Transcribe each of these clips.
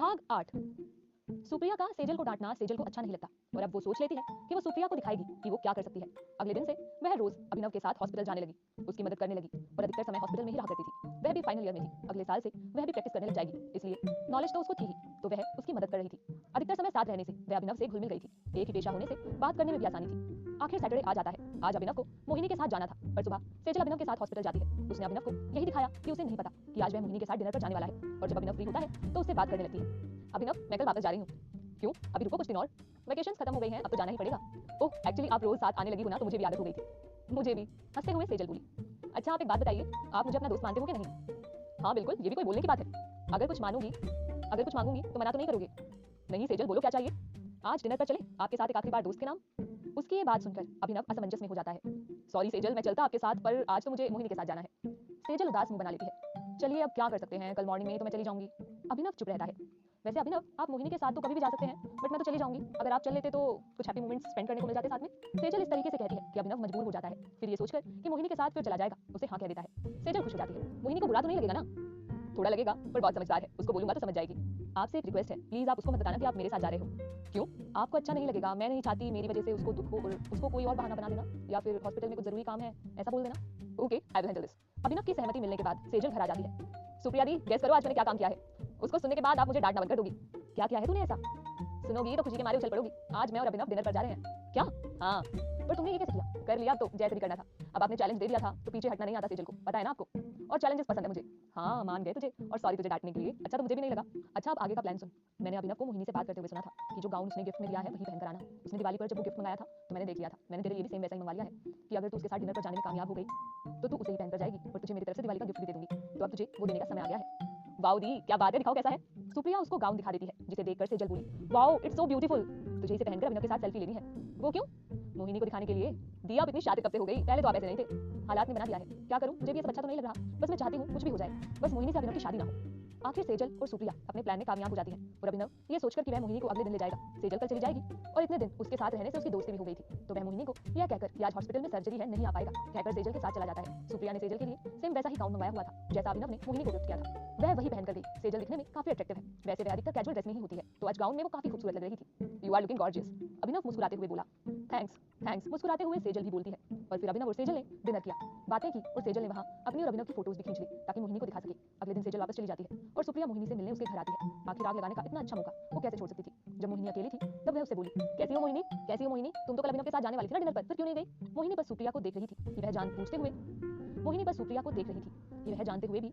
भाग 8। सुप्रिया का सेजल को डांटना सेजल को अच्छा नहीं लगता और अब वो सोच लेती है कि वो सुप्रिया को दिखाएगी कि वो क्या कर सकती है। अगले दिन से वह रोज अभिनव के साथ हॉस्पिटल जाने लगी, उसकी मदद करने लगी और अधिकतर समय हॉस्पिटल में ही रहा करती थी। वह भी फाइनल ईयर में थी, अगले साल से वह भी प्रैक्टिस करने लग जाएगी, इसलिए नॉलेज तो उसको थी ही, तो वह उसकी मदद कर रही थी। अधिकतर समय साथ रहने से वह अभिनव से घुल मिल गई थी। एक ही पेशा होने से बात करने में भी आसानी थी। आखिर सैटरडे आ जाता है। आज अभिनव को मोहिनी के साथ जाना था, पर सुबह सेजल अभिनव के साथ हॉस्पिटल जाती है। उसने अभिनव को यही दिखाया कि उसे नहीं पता कि आज वह मोहिनी के साथ डिनर पर जाने वाला है, और जब अभिनव फ्री होता है तो उससे बात करने लगती है। अभिनव, मैं कल वापस जा रही हूँ। क्यों? अभी रुको कुछ दिन और, वेकेशंस खत्म हो गई हैं, अब तो जाना ही पड़ेगा। ओह, एक्चुअली आप रोज साथ आने लगी हो ना, तो मुझे भी आदत हो गई थी। मुझे भी, हंसते हुए सेजल बोली। अच्छा, आप एक बात बताइए, आप मुझे अपना दोस्त मानते हो कि नहीं? हाँ बिल्कुल, ये भी कोई बोलने की बात है? अगर कुछ मांगूंगी तो मना तो नहीं करोगे? नहीं सेजल, बोलो क्या चाहिए? आज डिनर पर चले, आपके साथ एक आखिरी बार दोस्त के नाम। उसकी ये बात सुनकर अभिनव असमंजस में हो जाता है। सॉरी सेजल, मैं चलता आपके साथ, पर आज तो मुझे मोहिनी के साथ जाना है। सेजल उदास मुंह बना लेती है। चलिए अब क्या कर सकते हैं, कल मॉर्निंग में तो मैं चली जाऊंगी। अभिनव चुप रहता है। वैसे अभिनव, आप मोहिनी के साथ तो कभी भी जा सकते हैं, बट मैं तो चली जाऊंगी। अगर आप चल लेते तो कुछ हैप्पी मोमेंट्स स्पेंड करने को मिल जाते साथ में। सेजल इस तरीके से कहती है कि अभिनव मजबूर हो जाता है। फिर ये सोचकर कि मोहिनी के साथ फिर चला जाएगा, उसे हाँ कह देता है। सेजल खुश हो जाती है। मोहिनी को बुरा तो नहीं लगेगा ना? थोड़ा लगेगा, पर बहुत समझदार है, उसको बोलूंगा तो समझ जाएगी। आपसे एक रिक्वेस्ट है, प्लीज आप उसको मत बताना कि आप मेरे साथ जा रहे हो। क्यों? आपको अच्छा नहीं लगेगा, मैं नहीं चाहती मेरी वजह से उसको दुख हो और उसको कोई और बहाना बना देना, या फिर हॉस्पिटल में कुछ जरूरी काम है ऐसा बोल देना। Okay, I will handle this. Abhinav की सहमति मिलने के बाद सेजल घर आ जाती है। सुप्रिया दी, गेस करो आज मैंने क्या काम किया है? उसको सुनने के बाद आप मुझे डांटना बंद कर दोगी। क्या किया है तूने ऐसा? सुनोगी तो खुशी के मारे उछल पड़ोगी। आज मैं और अभिनव डिनर पर जा रहे हैं। क्या? हाँ, पर तुमने ये कैसे किया? कर लिया अब तो जैसे भी करना था। अब आपने चैलेंज दे दिया था तो पीछे हटना नहीं आता सेजल को, पता है ना आपको? और चैलेंजेस पसंद है मुझे। हाँ, मान गए तुझे, और सॉरी तुझे डांटने के लिए। अच्छा तो मुझे भी नहीं लगा। अच्छा, अब आगे का प्लान सुन। मैंने अभिनव को मोहिनी से बात करते हुए सुना था कि जो गाउन उसने गिफ्ट में लिया है वही पहनकर आना। उसने दिवाली पर जब वो गिफ्ट मंगाया था तो मैंने देख लिया था। मैंने तेरे लिए भी सेम वैसा ही मंगा लिया है कि अगर तू उसके साथ डिनर पर जाने में कामयाब हो गई तो तू उसे ही पहनकर जाएगी और तुझे मेरी तरफ से दिवाली का गिफ्ट भी दे दूंगी। तो अब तुझे वो देने का समय आ गया है। वाओ दी, क्या बात है, दिखाओ कैसा है। सुप्रिया उसको गाउन दिखा देती है, जिसे देखकर सेजल बोली, वाओ इट्स सो ब्यूटीफुल। तुझे इसे पहनकर अभिनव के साथ सेल्फी लेनी है। वो क्यों? मोहिनी को दिखाने के लिए। दिया, अब इतनी शादी कब से हो गई? पहले तो आप ऐसे नहीं थे। हालात ने बना दिया है। क्या करूं, मुझे भी ये सब अच्छा तो नहीं लग रहा। बस मैं चाहती हूँ कुछ भी हो जाए, बस मोहिनी से अभिनव की शादी ना हो। आखिर सेजल और सुप्रिया अपने प्लान में कामयाब हो जाती हैं और अभिनव ये सोचकर कि वह मोहिनी को अगले दिन ले जाएगा, सेजल कल चली जाएगी और इतने दिन उसके साथ रहने से उसकी दोस्ती भी हो गई थी, तो वह मोहिनी को यह कहकर कि आज हॉस्पिटल में सर्जरी है नहीं आ पाएगा कहकर सेजल के साथ चला जाता है। सुप्रिया ने सेजल के लिए सेम वैसा ही गाउन मंगवाया हुआ था जैसा अभिनव ने मोहिनी को गिफ्ट किया था। वह वही पहनकर गई। सेजल दिखने में काफी अट्रैक्टिव है, वैसे वह अधिकतर कैजुअल ड्रेस में ही होती है, तो आज गाउन में वो काफी खूबसूरत लग रही थी। यू आर लुकिंग गॉर्जियस, अभिनव मुस्कुराते हुए बोला। थैंक्स थैंक्स, मुस्कुराते हुए सेजल भी बोलती है। और फिर अभिनव और सेजल ने डिनर किया, बातें की और सेजल ने वहाँ अपनी और अभिनव की फोटोज भी खींच ली ताकि मोहिनी को दिखा सके। अगले दिन सेजल वापस चली जाती है और सुप्रिया मोहिनी से मिलने उसके घर आती है। आखिर आग लगाने का इतना अच्छा मौका वो कैसे छोड़ सकती थी? जब मोहिनी अकेली थी तब वह उससे बोली, कैसी हो मोहिनी, कैसी हो मोहिनी, तुम तो कल अभिनव के साथ जाने वाली थी ना डिनर पर, फिर क्यों नहीं गई? मोहिनी बस सुप्रिया को देख रही थी कि वह जान पूछते हुए मोहिनी बस सुप्रिया को देख रही थी कि वह जानते हुए भी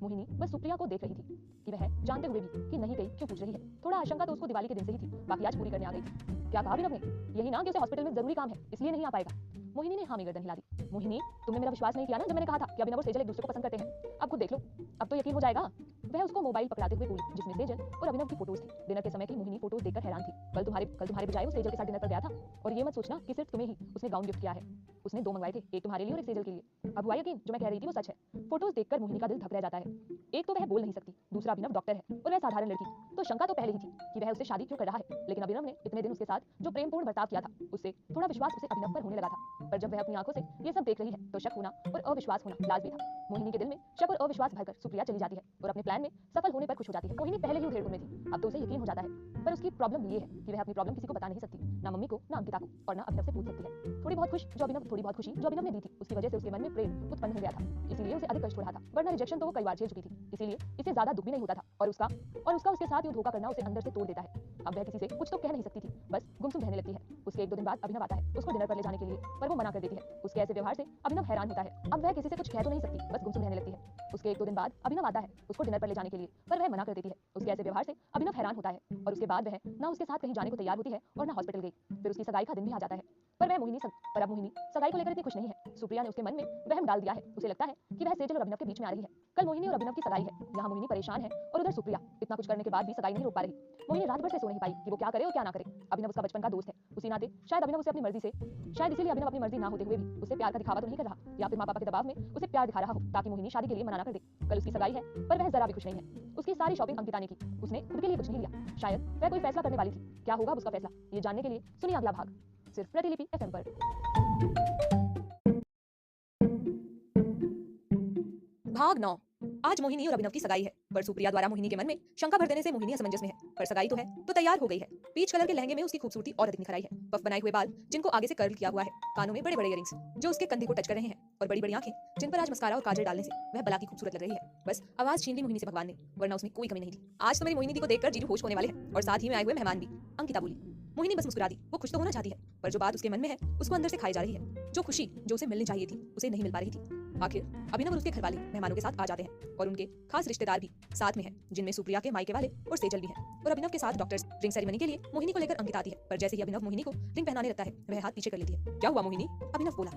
मोहिनी बस सुप्रिया को देख रही थी कि वह जानते हुए भी कि नहीं गई क्यों पूछ रही है। थोड़ा आशंका तो उसको दिवाली के दिन से ही थी, बाकी आज पूरी करने आ गई थी। क्या कहा अभिनव ने? यही ना कि उसे हॉस्पिटल में जरूरी काम है इसलिए नहीं आ पाएगा। मोहिनी ने हाँ में गर्दन हिला दी। मोहिनी, तुमने मेरा विश्वास नहीं किया ना जब मैंने कहा था कि अभिनव और सेजल एक दूसरे को पसंद करते हैं। अब खुद देख लो, अब तो यकीन हो जाएगा। वह उसको मोबाइल पकड़ाते हुए बोली जिसमें सेजल और अभिनव की फोटोज थी। डिनर के समय की मोहिनी फोटोज देखकर हैरान थी। कल तुम्हारे बजाय वो सेजल के साथ डिनर पर गया था, और ये मत सोचना कि सिर्फ तुम्हें ही उसने गाउन गिफ्ट किया है। उसने 2 मंगवाए थे, एक तुम्हारे लिए और एक सेजल के लिए। अब हुआ यकीन, जो मैं कह रही थी वो सच है। फोटोज देखकर मोहिनी का दिल धक रह जाता है। एक तो वह बोल नहीं सकती, दूसरा अभिनव डॉक्टर है और वह साधारण लड़की, तो शंका तो पहले ही थी कि वह उससे शादी क्यों कर रहा है। लेकिन अभिनव ने इतने दिन उसके साथ जो प्रेमपूर्ण बर्ताव किया था उससे थोड़ा विश्वास उसे अभिनव पर होने लगा था। पर जब वह अपनी आंखों से ये सब देख रही है तो शक होना और अविश्वास होना लाजमी था। मोहिनी के दिल में शक और अविश्वास भरकर सुप्रिया चली जाती है और अपने प्लान में सफल होने पर खुश हो जाती है। मोहिनी पहले ही उधेड़ में थी, अब तो उसे यकीन हो जाता है। पर उसकी प्रॉब्लम ये है कि वह अपनी प्रॉब्लम किसी को बता नहीं सकती, ना मम्मी को, ना अंकिता को, और ना अभिनव से पूछ सकती है। थोड़ी बहुत खुशी जो अभिनव ने दी थी उसकी वजह से उसके मन में प्रेम उत्पन्न हो गया था, इसीलिए उसे अधिक कष्ट हो रहा था, वरना रिजेक्शन तो वो कई बार झेल चुकी थी, इसीलिए इसे ज्यादा दुख भी नहीं होता था। और उसका उसके साथ यूं धोखा करना उसे अंदर से तोड़ देता है। अब वह किसी से कुछ तो कह नहीं सकती थी, बस गुमसुम रहने लगती है। उसके 1-2 दिन बाद अभिनव आता है उसको डिनर पर ले जाने के लिए, पर वो मना कर देती है। उसके ऐसे व्यवहार से अभिनव हैरान होता है। अब वह किसी से कुछ कह तो नहीं सकती, बस गुमसुम रहने लगती है। उसके 1-2 दिन बाद अभिनव आता है उसको डिनर पर ले जाने के लिए, पर वह मना कर देती है। उसके ऐसे व्यवहार से अभिनव हैरान होता है और उसके बाद वह ना उसके साथ कहीं जाने को तैयार होती है और ना हॉस्पिटल गई। फिर उसकी सगाई का दिन भी आ जाता है, पर अब मोहिनी सगाई को लेकर इतनी खुश नहीं है। सुप्रिया ने उसके मन में वहम डाल दिया है। उसे लगता है कि वह सेजल और अभिनव के बीच में आ रही है। कल मोहिनी और अभिनव की सगाई है, यहाँ मोहिनी परेशान है और उधर सुप्रिया इतना कुछ करने के बाद भी सगाई नहीं रोक पा रही। मोहिनी रात भर से सो नहीं पाई कि वो क्या करे और क्या ना करे। अभिनव उसका बचपन का दोस्त है, उसी नाते शायद इसीलिए अभिनव अपनी मर्जी ना होते हुए भी उससे प्यार का दिखावा तो नहीं कर रहा, या फिर माँ पापा के दबाव में उसे प्यार दिखा रहा हो ताकि मोहिनी शादी के लिए मना ना कर दे। कल उसकी सगाई है, पर वह जरा भी खुश नहीं है। उसकी सारी शॉपिंग अंकिता ने की, उसने खुद के लिए कुछ नहीं लिया। शायद वह कोई फैसला करने वाली थी। क्या होगा उसका फैसला, ये जानने के लिए सुनिए अगला भाग, सिर्फ प्रतिलिपि एफएम पर। भाग 9। आज मोहिनी और अभिनव की सगाई है, पर सुप्रिया द्वारा मोहिनी के मन में शंका भर देने से मोहिनी असमंजस में है। पर सगाई तो है, तो तैयार हो गई है। पीच कलर के लहंगे में उसकी खूबसूरती और अधिक निखर आई है। पफ बनाए हुए बाल जिनको आगे से कर्ल किया हुआ है, कानों में बड़े बड़े इयररिंग्स जो उसके कंधे को टच कर रहे हैं, और बड़ी बड़ी आंखें जिन पर आज मस्कारा और काजल डालने से वह बला की खूबसूरत लग रही है। बस आवाज छीन ली मोहिनी से भगवान ने, वरना उसमें कोई कमी नहीं थी। आज तो मेरी मोहिनी दी को देखकर जीजू होश होने वाले हैं, और साथ ही में आए हुए मेहमान भी। अंकिता बोली। मोहिनी बस मुस्कुरा दी। वो खुश तो होना चाहती है, पर जो बात उसके मन में है उसको अंदर से खाई जा रही है। जो खुशी जो उसे मिलनी चाहिए थी उसे नहीं मिल पा रही थी। आखिर अभिनव और उसके घरवाले मेहमानों के साथ आ जाते हैं, और उनके खास रिश्तेदार भी साथ में हैं, जिनमें सुप्रिया के मायके वाले और सेजल भी हैं। और अभिनव के साथ डॉक्टर्स रिंग सेरेमनी के लिए मोहिनी को लेकर अंकिता आती है, पर जैसे ही अभिनव मोहिनी को रिंग पहनाने लगता है, वह हाथ पीछे कर लेती है। क्या हुआ मोहिनी? अभिनव बोला।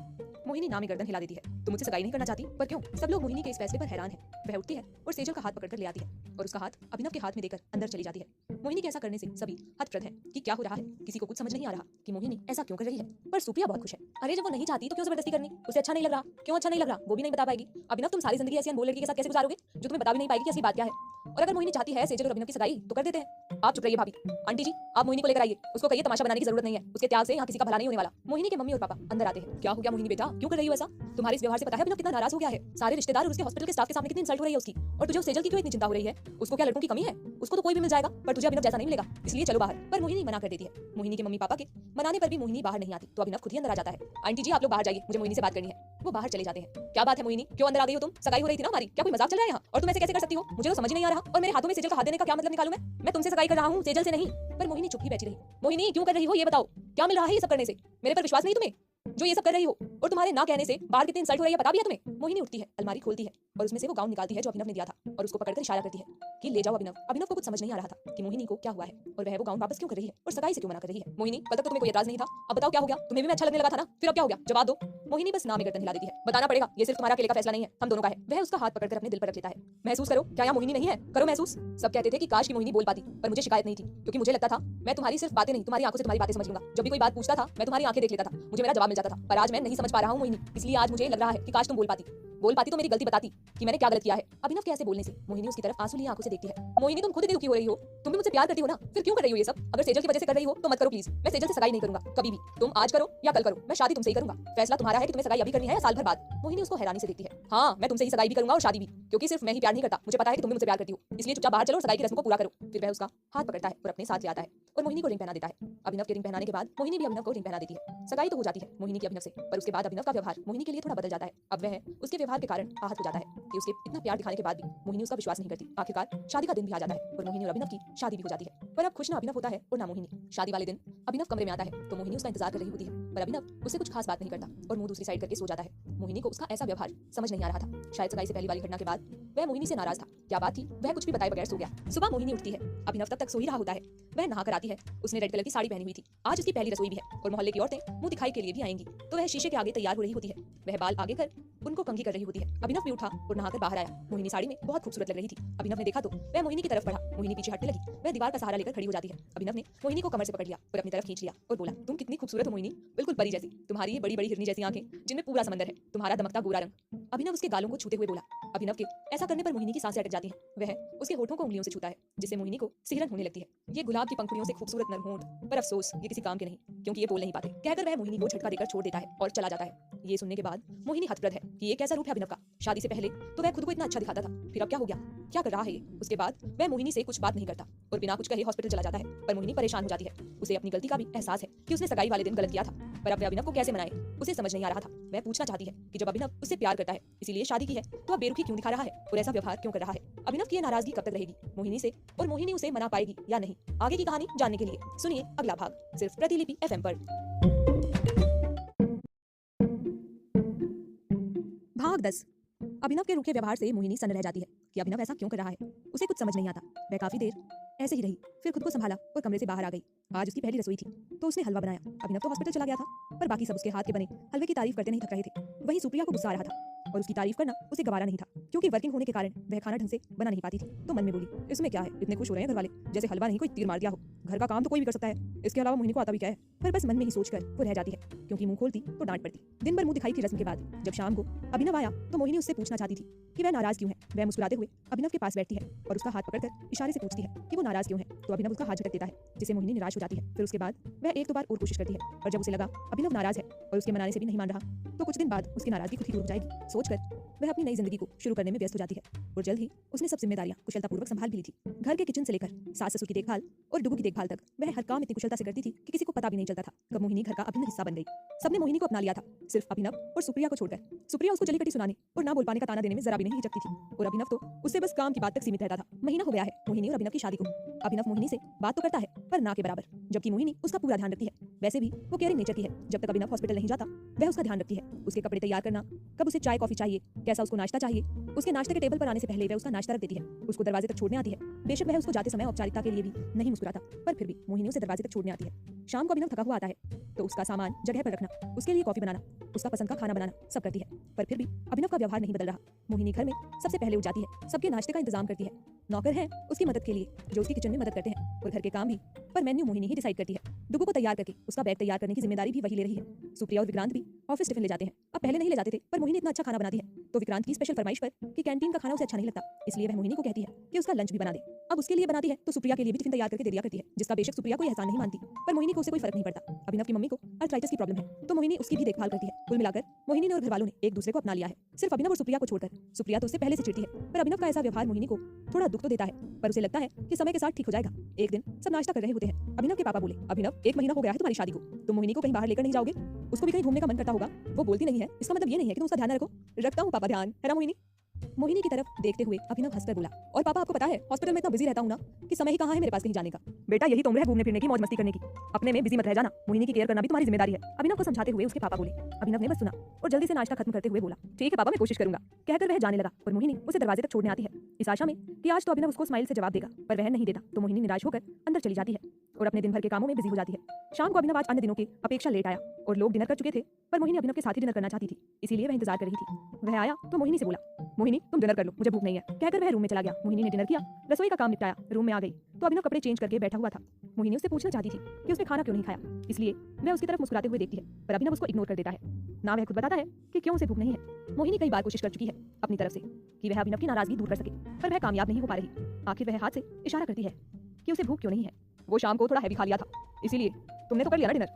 मोहिनी नाम में गर्दन हिला देती है। तुम मुझसे सगाई नहीं करना चाहती? पर क्यों? सब लोग मोहिनी के इस फैसले पर हैरान हैं। वह उठती है और सेजल का हाथ पकड़कर ले आती है, और उसका हाथ अभिनव के हाथ में देकर अंदर चली जाती है। मोहिनी के ऐसा करने से सभी हतप्रभ हैं कि क्या हो रहा है। किसी को कुछ समझ नहीं आ रहा कि मोहिनी ऐसा क्यों कर रही है। पर सुप्रिया बहुत खुश है। अरे जब वो नहीं चाहती तो क्यों जबरदस्ती करनी? उसे अच्छा नहीं लग रहा, क्यों अच्छा नहीं लग रहा वो भी नहीं बता पाएगी। अभिनव तुम सारी जिंदगी ऐसी अनमोल लड़की के साथ कैसे गुजारोगे जो तुम्हें बता भी नहीं पाएगी कि असली बात क्या है। और अगर मोहिनी चाहती है सेजल और अभिनव की सगाई तो कर देते हैं। आप चुप रहिए भाभी। आंटी जी आप मोहिनी को लेकर आइए, उसको कहिए तमाशा बनाने की जरूरत नहीं है। उसके त्याग से यहाँ किसी का भला नहीं होने वाला। मोहिनी के मम्मी और पापा अंदर आते हैं। क्या हो गया मोहिनी बेटा, क्यों कर रही हो ऐसा? तुम्हारे इस व्यवहार से पता है अभिनव कितना नाराज हो गया है। सारे रिश्तेदार और उसके हॉस्पिटल के स्टाफ के सामने कितनी इंसल्ट हो रही है उसकी, और तुझे सेजल की क्यों इतनी चिंता हो रही है? उसको क्या लड़कों की कमी है? उसको तो कोई भी मिल जाएगा, पर तुझे अभिनव जैसा नहीं मिलेगा, इसलिए चलो बाहर। पर मोहिनी मना कर देती है। मोहिनी के मम्मी पापा के मनाने पर भी मोहिनी बाहर नहीं आती, तो अभिनव खुद ही अंदर आ जाता है। आंटी जी आप लोग बाहर जाइए, मुझे मोहिनी से बात करनी है। वो बाहर चले जाते हैं। क्या बात है मोहिनी, क्यों अंदर आ गई हो तुम? सगाई हो रही थी ना हमारी, क्या कोई मजाक चल रहा है यहाँ? और तुम ऐसे कैसे कर सकती हो? मुझे तो समझ नहीं आ रहा। और मेरे हाथों में सेजल का हाथ देने का क्या मतलब निकालूं मैं तुमसे सगाई कर रहा हूँ, सेजल से नहीं। पर मोहिनी चुप ही बैठी रही। मोहिनी क्यों कर रही हो ये बताओ, क्या मिल रहा है ये सब करने से? मेरे पर विश्वास नहीं तुम्हें जो ये सब कर रही हो? और तुम्हारे ना कहने से बाहर कितनी इंसल्ट हो रही है पता भी है तुम्हें? मोहिनी उठती है, अलमारी खोलती है, और उसमें से वो गाउन निकालती है जो अभिनव ने दिया था, और उसको पकड़कर इशारा करती है कि ले जाओ अभिनव। अभिनव को कुछ समझ नहीं आ रहा था कि मोहिनी को क्या हुआ है, और वह वो गाउन वापस क्यों कर रही है, और सगाई से क्यों मना कर रही है। मोहिनी कल तक तो तुम्हें कोई एतराज नहीं था, अब बताओ क्या हो गया? तुम्हें भी मैं अच्छा लगने लगा था ना, फिर अब क्या हो गया? जवाब दो। मोहिनी बस नाम में गर्दन हिला देती है। बताना पड़ेगा, ये सिर्फ तुम्हारा अकेले का फैसला नहीं है, हम दोनों का है। वह उसका हाथ पकड़कर अपने दिल पर रख लेता है। महसूस करो, क्या यहाँ मोहिनी नहीं है? करो महसूस। सब कहते थे कि काश की मोहिनी बोल पाती, पर मुझे शिकायत नहीं थी, क्योंकि मुझे लगता था मैं तुम्हारी सिर्फ बातें नहीं तुम्हारी आंखों से तुम्हारी बातें समझ लूंगा। जब भी कोई बात पूछता था मैं तुम्हारी आंखें देख लेता था, मुझे मेरा जवाब मिल जाता था। पर आज मैं नहीं समझ पा रहा हूँ मोहिनी, इसलिए आज मुझे लग रहा है कि काश तुम बोल पाती तो मेरी गलती बताती कि मैंने क्या गलत किया है। अभिनव के ऐसे बोलने से मोहिनी उसकी तरफ आंसू लिए आंखों से देखती है। मोहिनी तुम खुद ही दुखी हो रही हो, तुम भी मुझसे प्यार करती हो ना, फिर क्यों कर रही हो ये सब? अगर सेजल की वजह से कर रही हो तो मत करो प्लीज। मैं सेजल से सगाई नहीं करूंगा कभी भी, तुम आज करो या कल करो, मैं शादी तुमसे ही करूंगा। फैसला तुम्हारा है कि तुम्हें सगाई अभी करनी है या साल भर बाद। मोहिनी उसको हैरानी से देखती है। हाँ मैं तुमसे ही सगाई भी करूंगा और शादी भी, क्योंकि सिर्फ मैं ही प्यार नहीं करता, मुझे पता है कि तुम भी मुझसे प्यार करती हो। इसलिए चुपचाप बाहर चलो और सगाई की रस्म को पूरा करो। फिर वह उसका हाथ पकड़ता है और अपने साथ ले आता है, और मोहिनी को रिंग पहना देता है। अभिनव के रिंग पहनाने के बाद मोहिनी भी अभिनव को रिंग पहना देती है। सगाई तो हो जाती है मोहिनी की अभिनव से, पर उसके बाद अभिनव का व्यवहार मोहिनी के लिए थोड़ा बदल जाता है। अब वह उसके व्यवहार के कारण आहत हो जाता है कि उसके इतना प्यार दिखाने के बाद भी मोहिनी उसका विश्वास नहीं करती। आखिरकार शादी का दिन भी आ जाता है, और मोहिनी और अभिनव की शादी भी हो जाती है। पर अब खुश ना अभिनव होता है और ना मोहिनी। शादी वाले दिन अभिनव कमरे में आता है तो मोहिनी उसका इंतजार कर रही होती है, पर अभिनव उससे कुछ खास बात नहीं करता और मुंह दूसरी साइड करके सो जाता है। मोहिनी को उसका ऐसा व्यवहार समझ नहीं आ रहा था। शायद सगाई से पहली वाली घटना के बाद वह मोहिनी से नाराज था। क्या बात थी वह कुछ भी बताए बगैर सो गया। सुबह मोहिनी उठती है, अभिनव तब तक सो ही रहा होता है। वह नहाकर आती है। उसने रेड कलर की साड़ी पहनी हुई थी। आज उसकी पहली रसोई भी है, और मोहल्ले की औरतें मुंह दिखाई के लिए भी आएंगी, तो वह शीशे के आगे तैयार हो रही होती है। वह बाल आगे कर उनको कंघी कर रही होती है। अभिनव भी उठा और नहाकर बाहर आया। मोहिनी साड़ी में बहुत खूबसूरत लग रही थी। अभिनव ने देखा तो वह मोहिनी की तरफ बढ़ा। मोहिनी पीछे हटने लगी। वह दीवार का सहारा लेकर खड़ी हो जाती है। अभिनव ने मोहिनी को कमर से पकड़ लिया और अपनी तरफ खींच लिया और बोला, तुम कितनी खूबसूरत हो मोहिनी, बिल्कुल परी जैसी। तुम्हारी ये बड़ी बड़ी हिरनी जैसी आंखें जिनमें पूरा समंदर है, तुम्हारा दमकता गोरा रंग। अभिनव उसके गालों को छूते हुए बोला। अभिनव के ऐसा करने पर मोहिनी की सांसें अटक जाती हैं। वह उसके होठों को उंगलियों से छूता है, जिससे मोहिनी को सिहरन होने लगती है। ये गुलाब की पंखुड़ियों से खूबसूरत नर्म होंठ, पर अफसोस ये किसी काम के नहीं, क्योंकि ये बोल नहीं पाते। कहकर वह मोहिनी को झटका देकर छोड़ देता है और चला जाता है। ये सुनने के बाद मोहिनी हतप्रभ है कि ये कैसा रूप है अभिनव का। शादी से पहले तो वह खुद को इतना अच्छा दिखाता था, फिर अब क्या हो गया, क्या कर रहा है ये? उसके बाद वह मोहिनी से कुछ बात नहीं करता और बिना कुछ कहे हॉस्पिटल चला जाता है। पर मोहिनी परेशान हो जाती है। उसे अपनी गलती का भी एहसास है कि उसने सगाई वाले दिन गलत किया था, पर अब वह अभिनव को कैसे मनाए उसे समझ नहीं आ रहा था। वह पूछना चाहती है कि जब अभिनव उससे प्यार करता है, इसीलिए शादी की है, तो अब बेरुखी क्यों दिखा रहा है और ऐसा व्यवहार क्यों कर रहा है? अभिनव की नाराजगी कब तक रहेगी मोहिनी से, और मोहिनी उसे मना पाएगी या नहीं? आगे की कहानी जानने के लिए सुनिए अगला भाग सिर्फ प्रतिलिपि FM पर। भाग 10। अभिनव के रूखे व्यवहार से मोहिनी सन्न रह जाती है कि अभिनव ऐसा क्यों कर रहा है। उसे कुछ समझ नहीं आता। वह काफी देर ऐसे ही रही, फिर खुद को संभाला और कमरे से बाहर आ गई। आज उसकी पहली रसोई थी तो उसने हलवा बनाया। अभिनव तो हॉस्पिटल चला गया था, पर बाकी सब उसके हाथ के बने हलवे की तारीफ करते नहीं थक रहे थे। वहीं सुप्रिया को गुस्सा आ रहा था और उसकी तारीफ करना उसे गवारा नहीं था, क्योंकि वर्किंग होने के कारण वह खाना ढंग से बना नहीं पाती थी। तो मन में बोली, इसमें क्या है, इतने खुश हो रहे हैं घर वाले, जैसे हलवा नहीं कोई तीर मार दिया हो। घर का काम तो कोई भी कर सकता है, इसके अलावा मोहिनी को आता भी क्या है। पर बस मन में ही सोचकर वो रह जाती है, क्योंकि मुंह खोलती तो डांट पड़ती। दिन भर मुंह दिखाई की रस्म के बाद जब शाम को अभिनव आया तो मोहिनी उससे पूछना चाहती थी कि वह नाराज क्यों है। वह मुस्कुराते हुए अभिनव के पास बैठती है और उसका हाथ पकड़कर इशारे से पूछती है कि वो नाराज क्यों है। तो अभिनव उसका हाथ झटक देता है, जिससे मोहिनी निराश हो जाती है। फिर उसके बाद वह एक दो बार और कोशिश करती है, और जब उसे लगा अभिनव नाराज है और उसके मनाने से भी नहीं मान रहा, तो कुछ दिन बाद उसकी नाराजगी खुद ही दूर हो जाएगी। सोचकर वह अपनी नई जिंदगी को शुरू करने में व्यस्त हो जाती है, और जल्द ही उसने सब जिम्मेदारियां कुशलतापूर्वक संभाल भी ली थी। घर के किचन से लेकर सास ससुर की देखभाल और डुगू की देखभाल तक वह हर काम इतनी कुशलता से करती थी कि किसी को पता भी नहीं चलता था कब मोहिनी घर का अभिन्न हिस्सा बन गई। सबने मोहिनी को अपना लिया था, सिर्फ अभिनव और सुप्रिया को छोड़कर। सुप्रिया उसको जलीकटी सुनाने और ना बोल पाने का ताना देने में जरा भी नहीं हिचकती थी, और अभिनव तो उससे बस काम की बात तक सीमित रहता था। महीना हो गया है मोहिनी और अभिनव की शादी को। अभिनव मोहिनी से बात तो करता है, पर ना के बराबर, जबकि मोहिनी उसका पूरा ध्यान रखती है। वैसे भी वो केयरिंग नेचर की है। जब तक अभिनव हॉस्पिटल नहीं जाता वह उसका ध्यान रखती है। उसके कपड़े तैयार करना, कब उसे चाय कॉफी चाहिए, कैसा उसको नाश्ता चाहिए, उसके नाश्ते के टेबल पर आने से पहले वह उसका नाश्ता रख देती है। उसको दरवाजे तक छोड़ने आती है। बेशक वह उसको जाते समय औपचारिकता के लिए भी नहीं मुस्कुराता, पर फिर भी मोहिनी उसे दरवाजे तक छोड़ने आती है। शाम को अभिनव थका हुआ आता है तो उसका सामान जगह पर रखना, उसके लिए कॉफी बनाना, उसका पसंद का खाना बनाना सब करती है। पर फिर भी अभिनव का व्यवहार नहीं बदल रहा। मोहिनी घर में सबसे पहले उठ जाती है, सबके नाश्ते का इंतजाम करती है। नौकर हैं उसकी मदद के लिए जो उसकी किचन में मदद करते हैं, और घर के काम भी पर मेन्यू मोहिनी ही डिसाइड करती है। डुगू को तैयार करके उसका बैग तैयार करने की जिम्मेदारी भी वही ले रही है। सुप्रिया और विक्रांत भी ऑफिस टिफिन ले जाते हैं। अब पहले नहीं ले जाते थे, पर मोहिनी इतना अच्छा खाना बनाती है तो विक्रांत की स्पेशल फरमाइश पर कि कैंटीन का खाना उसे अच्छा नहीं लगता, इसलिए वह मोहिनी को कहती है कि उसका लंच भी बना दे। अब उसके लिए बनाती है तो सुप्रिया के लिए भी टिफिन तैयार करके दे दिया करती है, जिसका बेशक सुप्रिया को एहसान नहीं मानती, पर मोहिनी को उससे कोई फर्क नहीं पड़ता। अभिनव की मम्मी को अर्थराइटिस की प्रॉब्लम है तो मोहिनी उसकी भी देखभाल करती है। कुल मिलाकर मोहिनी ने और घरवालों ने एक दूसरे को अपना लिया है, सिर्फ अभिनव और सुप्रिया को छोड़कर। सुप्रिया तो उससे पहले से चिढ़ती है, पर अभिनव का ऐसा व्यवहार मोहिनी को थोड़ा दुख तो देता है, पर उसे लगता है कि समय के साथ ठीक हो जाएगा। एक दिन सब नाश्ता कर रहे होते हैं। अभिनव के पापा बोले, अभिनव 1 महीना हो गया है तुम्हारी शादी को, तुम मोहिनी को कहीं बाहर लेकर नहीं जाओगे? उसको भी कहीं घूमने का मन करता होगा। वो बोलती नहीं है, इसका मतलब ये नहीं है कि तुम उसका ध्यान न रखो। रखता हूँ पापा ध्यान, है ना मोहिनी? मोहिनी की तरफ देखते हुए अभिनव हंसकर बोला, और पापा आपको पता है हॉस्पिटल में इतना बिजी रहता हूँ ना कि समय ही कहाँ है मेरे पास कहीं जाने का। बेटा यही तो उम्र है घूमने फिरने की, मौज मस्ती करने की, अपने में बिजी मत रह जाना। मोहिनी की केयर करना भी तुम्हारी जिम्मेदारी है। अभिनव को समझाते हुए उसके पापा बोले। अभिनव ने बस सुना और जल्दी से नाश्ता खत्म करते हुए बोला, ठीक है पापा मैं कोशिश करूंगा, कहकर वह जाने लगा। और मोहिनी उसे दरवाजे तक छोड़ने आती है, इस आशा में कि आज तो अभिनव उसको स्माइल से जवाब देगा, पर वह नहीं देता तो मोहिनी निराश होकर अंदर चली जाती है और अपने दिन भर के कामों में बिजी हो जाती है। शाम को अभिनव आज अन्य दिनों की अपेक्षा लेट आया और लोग डिनर कर चुके थे, पर मोहिनी अभिनव के साथ ही डिनर करना चाहती थी, इसीलिए वह इंतजार कर रही थी। वह आया तो मोहिनी से बोला, मोहिनी तुम डिनर कर लो, मुझे भूख नहीं है, कहकर वह रूम में चला गया। मोहिनी ने डिनर किया, रसोई का काम निपटाया, रूम में आ गई तो अभिनव कपड़े चेंज करके बैठा हुआ था। मोहिनी उससे पूछना चाहती थी कि उसने खाना क्यों नहीं खाया, इसलिए वह उसकी तरफ मुस्कुराते हुए देखती है, पर अभिनव उसको इग्नोर कर देता है। ना वह खुद बताता है कि क्यों उसे भूख नहीं है। मोहिनी कई बार कोशिश कर चुकी है अपनी तरफ से कि वह अभिनव की नाराजगी दूर कर सके, पर वह कामयाब नहीं हो पा रही। आखिर वह हाथ से इशारा करती है कि उसे भूख क्यों नहीं है। वो शाम को थोड़ा हैवी खा लिया था, इसीलिए तुमने तो कर लिया ना डिनर।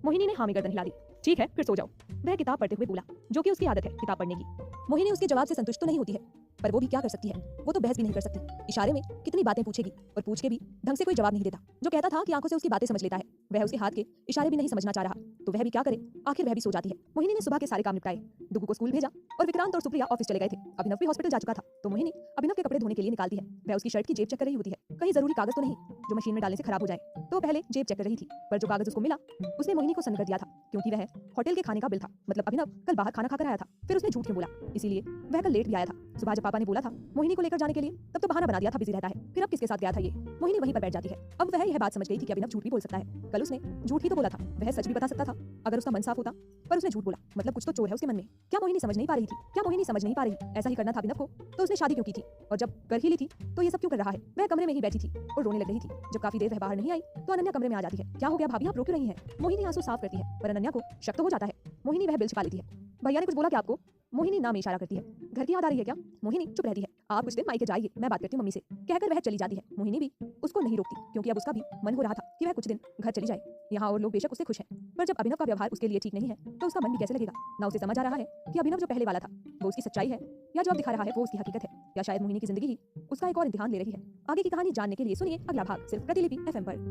मोहिनी ने हामी गर्दन हिला दी। ठीक है फिर सो जाओ, वह किताब पढ़ते हुए बोला, जो कि उसकी आदत है किताब पढ़ने की। मोहिनी उसके जवाब से संतुष्ट तो नहीं होती है, पर वो भी क्या कर सकती है, वो तो बहस भी नहीं कर सकती। इशारे में कितनी बातें पूछेगी, और पूछ के भी ढंग से कोई जवाब नहीं देता। जो कहता था कि आंखों से उसकी बातें समझ लेता है, वह उसके हाथ के इशारे भी नहीं समझना चाह रहा, तो वह भी क्या करे। आखिर वह भी सो जाती है। मोहिनी ने सुबह के सारे काम निपटाए, डुगू को स्कूल भेजा और विक्रांत और सुप्रिया ऑफिस चले गए थे। अभिनव भी हॉस्पिटल जा चुका था, तो मोहिनी अभिनव के कपड़े धोने के लिए निकालती है। वह उसकी शर्ट की जेब चेक कर रही होती है, कहीं जरूरी कागज तो नहीं जो मशीन में डालने से खराब हो जाए। तो पहले जेब चेक कर रही थी, पर जो कागज उसको मिला उसने मोहिनी को सेंड कर दिया था, क्योंकि वह होटल के खाने का बिल था। मतलब अभिनव कल बाहर खाना खाकर आया था, फिर उसने झूठ क्यों बोला, इसीलिए वह कल लेट भी आया था। सुबह जब पापा ने बोला था मोहिनी को लेकर जाने के लिए, तब तो बहाना बना दिया था बिजी रहता है, फिर अब किसके साथ गया था ये। मोहिनी वहीं पर बैठ जाती है। अब वह यह बात समझ गई थी कि अभिनव झूठ भी बोल सकता है। कल उसने झूठ ही तो बोला था, वह सच भी बता सकता था अगर उसका मन साफ होता, पर उसने झूठ बोला, मतलब कुछ तो चोर है उसके मन में। क्या मोहिनी समझ नहीं पा रही थी, क्या मोहिनी समझ नहीं पा रही ऐसा ही करना था अभिनव को, तो उसने शादी क्यों की थी, और जब कर ही ली थी तो ये सब क्यों कर रहा है। वह कमरे में ही बैठी थी और रोने लग रही थी। जब काफी देर वह बाहर नहीं आई तो अनन्या कमरे में आ जाती है। क्या हो गया भाभी, आप रो क्यों रही हैं? मोहिनी आंसू साफ करती है, पर अनन्या को शक तो हो जाता है। मोहिनी वह बिल छिपा लेती है। भैया ने कुछ बोला क्या आपको? मोहिनी नाम इशारा करती है। घर की याद आ रही है क्या? मोहिनी चुप रहती है। आप कुछ दिन मायके जाइए, मैं बात करती हूँ मम्मी से, कहकर वह चली जाती है। मोहिनी भी उसको नहीं रोकती, क्योंकि अब उसका भी मन हो रहा था कि वह कुछ दिन घर चली जाए। यहाँ और लोग बेशक उससे खुश हैं, पर जब अभिनव का व्यवहार उसके लिए ठीक नहीं है तो उसका मन भी कैसे लगेगा। ना उसे समझ आ रहा है कि अभिनव जो पहले वाला था वो उसकी सच्चाई है, या जो अब दिखा रहा है वो उसकी हकीकत है, या शायद मोहिनी की जिंदगी ही उसका एक और इम्तिहान ले रही है। आगे की कहानी जानने के लिए सुनिए अगला भाग सिर्फ प्रतिलिपि FM पर।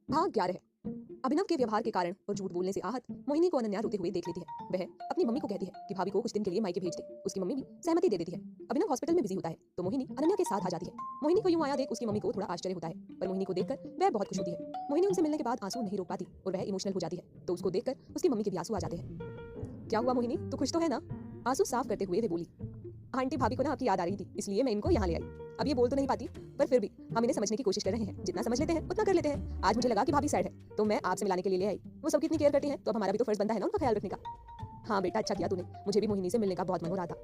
भाग 11। अभिनव के व्यवहार के कारण और झूठ बोलने से आहत मोहिनी को अनन्या रोते हुए देख लेती है। वह अपनी मम्मी को कहती है कि भाभी को कुछ दिन के लिए मायके भेज दे। उसकी मम्मी भी सहमति दे देती है। अभिनव हॉस्पिटल में बिजी होता है तो मोहिनी अनन्या के साथ आ जाती है। मोहिनी को यूं आया देख उसकी मम्मी को थोड़ा आश्चर्य होता है, पर मोहिनी को देखकर वह बहुत खुश होती है। मोहिनी उनसे मिलने के बाद आंसू नहीं रोक पाती और वह इमोशनल हो जाती है, तो उसको देखकर उसकी मम्मी के भी आंसू आ जाते हैं। क्या हुआ मोहिनी, तू खुश तो है ना? आंसू साफ करते हुए वे बोली, आंटी भाभी को ना आपकी याद आ रही थी, इसलिए मैं इनको यहाँ ले आई। अब ये बोल तो नहीं पाती, पर फिर भी हम इन्हें समझने की कोशिश कर रहे हैं। जितना समझ लेते हैं उतना कर लेते हैं। आज मुझे लगा कि भाभी सैड है तो मैं आपसे मिलाने के लिए ले आई। वो सबकी इतनी केयर करती हैं तो अब हमारा भी तो फर्ज बनता है ना उनका ख्याल रखने का। हाँ बेटा अच्छा किया तूने, मुझे भी मोहिनी से मिलने का बहुत मन हो रहा था।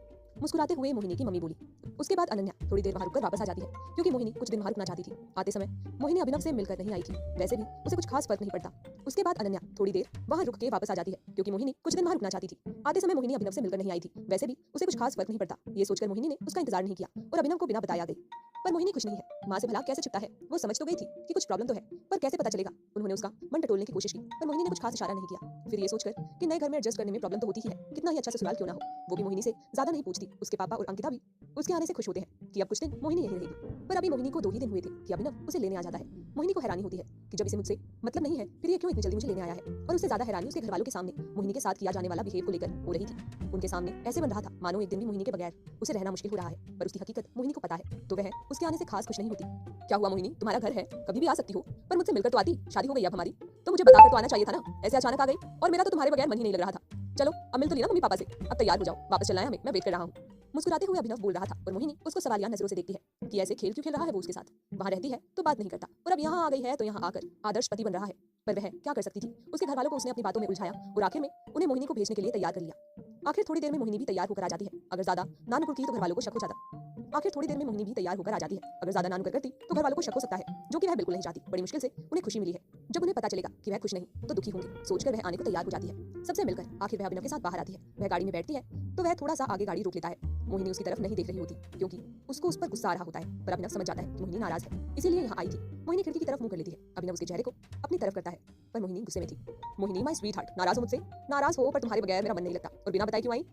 मुस्कुराते हुए मोहिनी की मम्मी बोली। उसके बाद अनन्या थोड़ी देर वहां रुककर वापस आ जाती है, क्योंकि मोहिनी कुछ दिन वहां रुकना चाहती थी। आते समय मोहिनी अभिनव से मिलकर नहीं आई थी, वैसे भी उसे कुछ खास फर्क नहीं पड़ता। उसके बाद अनन्या थोड़ी देर वहां रुक के वापस आ जाती है, क्योंकि मोहिनी कुछ दिन वहां रुकना चाहती थी। आते समय मोहिनी अभिनव से मिलकर नहीं आई थी, वैसे भी उसे कुछ खास फर्क नहीं पड़ता। ये सोचकर मोहिनी ने उसका इंतजार नहीं किया और अभिनव को बिना बताया गई। पर मोहिनी खुश नहीं है। माँ से भला कैसे छिपता है? वो समझ तो गई थी कि कुछ प्रॉब्लम तो है, पर कैसे पता चलेगा? उन्होंने उसका मन टटोलने की कोशिश की, पर मोहिनी ने कुछ खास इशारा नहीं किया। फिर ये सोचकर कि नए घर में एडजस्ट करने में प्रॉब्लम तो होती ही है, कितना ही अच्छा ससुराल क्यों ना हो, वो भी मोहिनी से ज्यादा नहीं पूछती। उसके पापा और अंकिता भी उसके आने से खुश होते हैं कि अब कुछ दिन मोहिनी यहीं रहेगी। पर अभी मोहिनी को 2 ही दिन हुए थे कि अभिनव उसे लेने आ जाता है। मोहिनी को हैरानी होती है कि जब इसे मुझसे मतलब नहीं है, फिर ये क्यों इतनी जल्दी मुझे लेने आया है। और उससे ज्यादा हैरानी उसके घरवालों के सामने मोहिनी के साथ किया जाने वाला बिहेव को लेकर हो रही थी। उनके सामने ऐसे बन रहा था मानो एक दिन भी मोहिनी के बगैर उसे रहना मुश्किल हो रहा है। पर उसकी हकीकत मोहिनी को पता है, तो वह उसके आने से खास खुश नहीं होती। क्या हुआ मोहिनी, तुम्हारा घर है, कभी भी आ सकती हो, पर मुझसे मिलकर तो आती। शादी हो गई अब हमारी, तो मुझे बताकर तो आना चाहिए था ना। ऐसे अचानक आ गई और मेरा तो तुम्हारे बगैर मन ही नहीं लग रहा था। चलो अब मिल तो लिया ना मम्मी पापा से, अब तैयार हो जाओ, वापस चलना है हमें, मैं वेट कर रहा हूँ। मुस्कुराते हुए अभिनव बोल रहा था और मोहिनी उसको सवालिया नजरों से देखती है कि ऐसे खेल क्यों खेल रहा है वो उसके साथ। वहां रहती है तो बात नहीं करता, और अब यहाँ आ गई है तो यहाँ आकर आदर्श पति बन रहा है। पर वह क्या कर सकती थी? उसके घर वालों को उसने अपनी बातों में उलझाया और आखिर में उन्हें मोहिनी को भेजने के लिए तैयार कर लिया। आखिर थोड़ी देर में मोहिनी भी तैयार होकर आ जाती है। अगर ज्यादा नानुकुर की तो घर वालों को शक हो जाता। आखिर थोड़ी देर में मोहिनी भी तैयार होकर आ जाती है। अगर ज्यादा नानुकर करती तो घर वालों को शक हो सकता है, जो कि वह बिल्कुल नहीं चाहती। बड़ी मुश्किल से उन्हें खुशी मिली है। जब उन्हें पता चलेगा कि वह खुश नहीं तो दुखी होंगे, सोचकर वह आने को तैयार हो जाती है। सबसे मिलकर आखिर वह अभिनव के साथ बाहर आती है। वह गाड़ी में बैठती है तो वह थोड़ा सा आगे गाड़ी रोक लेता है। मोहिनी उसकी तरफ नहीं देख रही होती, क्योंकि उसको उस पर गुस्सा आ रहा होता है। पर अभिनव समझ जाता है कि मोहिनी नाराज है, इसीलिए यहाँ आई थी। मोहिनी खिड़की की तरफ मुंह कर लेती है। अभिनव उसके चेहरे को अपनी तरफ करता है, पर मोहिनी गुस्से में थी। मोहिनी माय स्वीट हार्ट, नाराज हो मुझसे? नाराज हो, पर तुम्हारे बगैर मेरा मन नहीं लगता, और बिना बताए क्यों आई?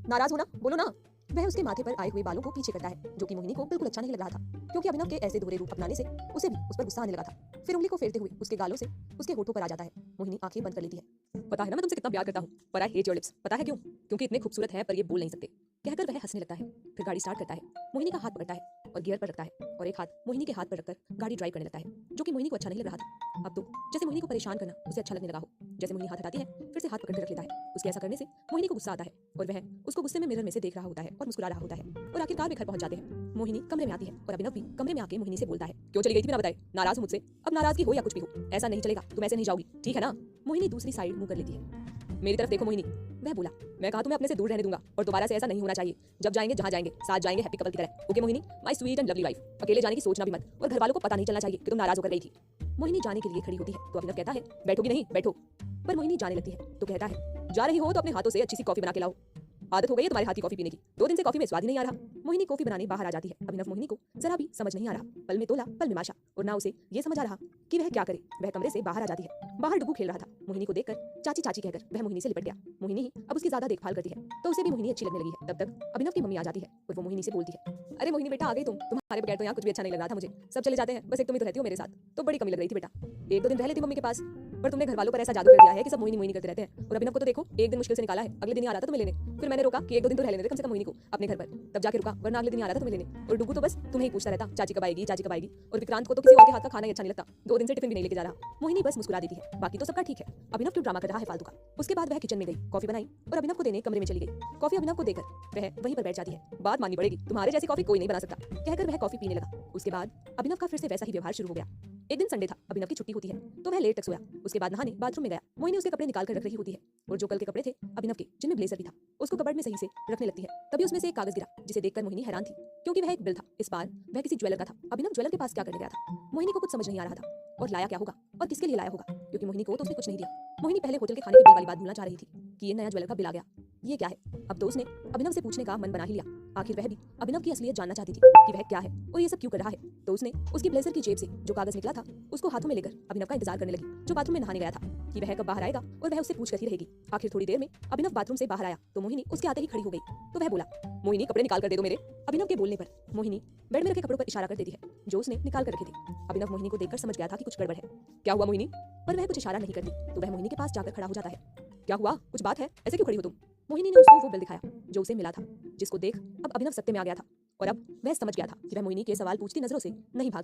नाराज हो ना, बोलो ना। वह उसके माथे पर आए हुए बालों को पीछे करता है, जो कि मोहिनी को बिल्कुल अच्छा नहीं लग रहा था, क्योंकि अभिनव के ऐसे दोहरे रूप अपनाने से उसे भी उस पर गुस्सा आने लगा था। फिर उंगली को फेरते हुए उसके गालों से उसके होठों पर आ जाता है। मोहिनी आंखें बंद कर लेती है। पता है ना मैं तुमसे कितना प्यार करता हूँ, पर आई हेट योर लिप्स। पता है क्यों? क्योंकि इतने खूबसूरत है पर ये बोल नहीं सकते। कहकर वह हंसने लगता है। फिर गाड़ी स्टार्ट करता है, मोहिनी का हाथ पकड़ता है और गियर पर रखता है, और एक हाथ मोहिनी के हाथ पर रखकर गाड़ी ड्राइव करने लगता है, जो कि मोहिनी को अच्छा नहीं लग रहा था। अब तो जैसे मोहिनी को परेशान करना उसे अच्छा लगने लगा हो। जैसे मोहिनी हाथ हटाती है, फिर से हाथ पकड़ कर रख लेता है। उसके ऐसा करने से मोहिनी को गुस्सा आता है, और वह उसको गुस्से में मिरर में से देख रहा होता है और मुस्कुरा रहा होता है। और आखिरकार वे घर पहुंच जाते हैं। मोहिनी कमरे में आती है और अभिनव भी कमरे में आके मोहिनी से बोलता है, क्यों चली गई थी बिना बताए? नाराज हो मुझसे? अब नाराजगी हो या कुछ भी हो, ऐसा नहीं चलेगा, तुम ऐसे नहीं जाओगी, ठीक है ना? मोहिनी दूसरी साइड मुंह कर लेती है। मेरी तरफ देखो मोहिनी, वह बोला। मैं कहा तुम्हें अपने से दूर रहने दूंगा, और दोबारा से ऐसा नहीं होना चाहिए। जब जाएंगे जहां जाएंगे साथ जाएंगे, हैप्पी कपल की तरह। Okay Mohini, my sweet and lovely wife. अकेले जाने की सोचना भी मत, और घर वालों को पता नहीं चलना चाहिए कि तुम नाराज होकर गई थी। मोहिनी जाने के लिए खड़ी होती है तो अभिनव कहता है, बैठोगी नहीं? बैठो। पर मोहिनी जाने लगती है तो कहता है, जा रही हो तो अपने हाथों से अच्छी सी कॉफी बना के लाओ। आदत हो गई है तुम्हारे हाथ की कॉफी पीने की, 2 दिन से कॉफी में स्वाद ही नहीं आ रहा। मोहिनी कॉफी बनाने बाहर आ जाती है। अभिनव मोहिनी को जरा भी समझ नहीं आ रहा, पल में तोला पल में माशा, और ना उसे ये समझ आ रहा कि वह क्या करे। वह कमरे से बाहर आ जाती है। बाहर डुगू खेल रहा था। मोहिनी को देखकर चाची चाची कहकर वह मोहिनी से लिपट गया। मोहिनी ही अब उसकी ज्यादा देखभाल करती है, तो उसे भी मोहिनी अच्छी लगने लगी है। तब तक अभिनव की मम्मी आ जाती है और वो मोहिनी से बोलती है, अरे मोहिनी बेटा आ गई तुम, तुम्हारे बगैर तो यहाँ कुछ भी अच्छा नहीं लग रहा था मुझे। सब चले जाते हैं, बस एक तुम ही तो रहती हो मेरे साथ, तो बड़ी कमी लग रही थी बेटा। 1-2 दिन रह लेती मम्मी के पास, पर तुमने घर वालों पर ऐसा जादू कर दिया है कि सब मोहिनी मोहिनी करते रहते हैं। और अभिनव को तो देखो, एक दिन मुश्किल से निकाला है, अगले दिन ही आ रहा था तुम्हें लेने। फिर मैंने रोका कि 1-2 दिन तो रह लेने दे कम से कम मोहिनी को अपने घर पर, तब जाके रुका, वरना अगले दिन ही आ रहा था तुम्हें लेने। और डुगू तो बस तुम्हें ही पूछता रहता, चाची कब आएगी, चाची कब आएगी। और विक्रांत को तो किसी और के हाथ का खाना ही अच्छा नहीं लगता, 2 दिन से टिफिन भी नहीं लेके जा रहा। मोहिनी बस मुस्कुरा देती है, बाकी तो सबका ठीक है। अभिनव क्यों ड्रामा कर रहा है फालतू का। उसके बाद वह किचन में गई, कॉफी बनाई और अभिनव को देने कमरे में चली गई। कॉफी अभिनव को देकर वह वहीं पर बैठ जाती है। बात माननी पड़ेगी, तुम्हारे जैसी कॉफी कोई नहीं बना सकता, कहकर वह कॉफी पीने लगा। उसके बाद अभिनव का फिर से वैसा ही व्यवहार शुरू हो गया। एक दिन संडे था, अभिनव की छुट्टी होती है, तो वह लेट तक सोया। उसके बाद नहाने बाथरूम में गया। मोहिनी उसके कपड़े निकाल कर रख रही होती है, और जो कल के कपड़े थे अभिनव के, जिनमें ब्लेजर भी था, उसको कबर्ड में सही से रखने लगती है। तभी उसमें से एक कागज गिरा, जिसे देखकर मोहिनी हैरान थी, क्योंकि वह एक बिल था। इस बार वह किसी ज्वेलर का था। अभिनव ज्वेलर के पास क्या करने गया था? मोहिनी को कुछ समझ नहीं आ रहा था, और लाया क्या होगा और किसके लिए लाया होगा, क्योंकि मोहिनी को तो उसने कुछ नहीं दिया। मोहिनी पहले होटल के खाने के बिल वाली बात भूलना चाह रही थी कि ये नया ज्वेलर का बिल आ गया, ये क्या है। अब तो उसने अभिनव से पूछने का मन बना ही लिया। आखिर वह भी अभिनव की असलियत जानना चाहती थी कि वह क्या है और ये सब क्यों कर रहा है। तो उसने उसकी ब्लेजर की जेब से जो कागज निकला था उसको हाथों में लेकर अभिनव का इंतजार करने लगी, जो बाथरूम में नहाने गया था, कि वह कब बाहर आएगा और वह उससे पूछकर ही रहेगी। आखिर थोड़ी देर में अभिनव बाथरूम से बाहर आया तो मोहिनी उसके आते ही खड़ी हो गई। तो वह बोला, मोहिनी कपड़े निकाल कर दे दो मेरे। अभिनव के बोलने पर मोहिनी बेड में रखे कपड़ों पर इशारा कर देती है, जो उसने निकाल कर रखे थे। अभिनव मोहिनी को देखकर समझ गया था कि कुछ गड़बड़ है। क्या हुआ मोहिनी? पर वह कुछ इशारा नहीं करती, तो वह मोहिनी के पास जाकर खड़ा हो जाता है। क्या हुआ, कुछ बात है, ऐसे क्यों खड़ी हो तुम? मोहिनी ने उसको वो बिल दिखाया जो उसे मिला था, जिसको देख अब अभिनव सत्य में आ गया था, और अब वह समझ गया था कि वह मोहिनी के सवाल पूछती नजरों से नहीं भाग सकता।